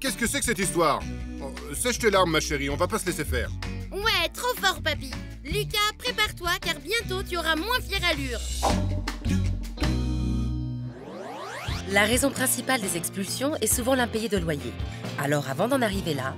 qu'est-ce que c'est que cette histoire? Oh, sèche tes larmes, ma chérie, on va pas se laisser faire. Ouais, trop fort, papy. Lucas, prépare-toi, car bientôt tu auras moins fière allure. La raison principale des expulsions est souvent l'impayé de loyer. Alors avant d'en arriver là,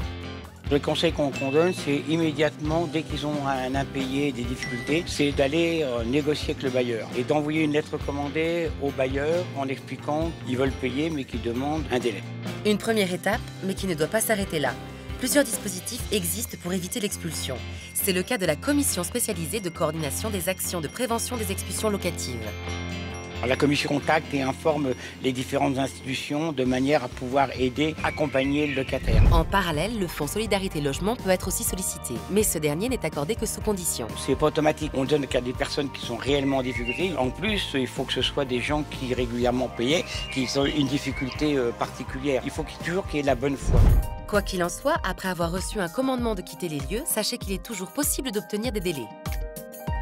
Le conseil qu'on donne, c'est immédiatement, dès qu'ils ont un impayé, des difficultés, c'est d'aller négocier avec le bailleur et d'envoyer une lettre recommandée au bailleur en expliquant qu'ils veulent payer mais qu'ils demandent un délai. une première étape, mais qui ne doit pas s'arrêter là. Plusieurs dispositifs existent pour éviter l'expulsion. C'est le cas de la Commission spécialisée de coordination des actions de prévention des expulsions locatives. Alors, la commission contacte et informe les différentes institutions de manière à pouvoir aider, accompagner le locataire. En parallèle, le fonds Solidarité Logement peut être aussi sollicité, mais ce dernier n'est accordé que sous condition. C'est pas automatique, on donne qu'à des personnes qui sont réellement en difficulté. En plus, il faut que ce soit des gens qui régulièrement payaient, qui ont une difficulté particulière. Il faut toujours qu'il y ait la bonne foi. Quoi qu'il en soit, après avoir reçu un commandement de quitter les lieux, sachez qu'il est toujours possible d'obtenir des délais.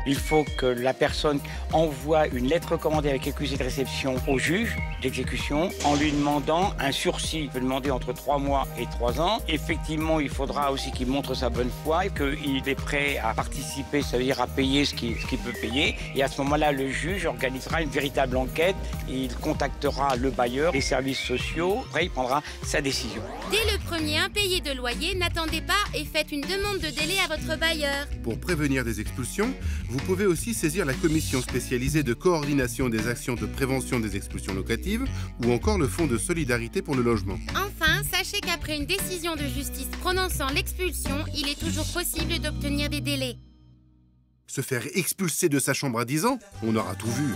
Il faut que la personne envoie une lettre recommandée avec accusé de réception au juge d'exécution en lui demandant un sursis. Il peut demander entre 3 mois et 3 ans. Effectivement, il faudra aussi qu'il montre sa bonne foi et qu'il est prêt à participer, ça veut dire à payer ce qu'il peut payer. Et à ce moment-là, le juge organisera une véritable enquête. Il contactera le bailleur, les services sociaux. Après, il prendra sa décision. Dès le premier impayé de loyer, n'attendez pas et faites une demande de délai à votre bailleur. Pour prévenir des expulsions, vous pouvez aussi saisir la commission spécialisée de coordination des actions de prévention des expulsions locatives ou encore le fonds de solidarité pour le logement. Enfin, sachez qu'après une décision de justice prononçant l'expulsion, il est toujours possible d'obtenir des délais. Se faire expulser de sa chambre à 10 ans, on aura tout vu.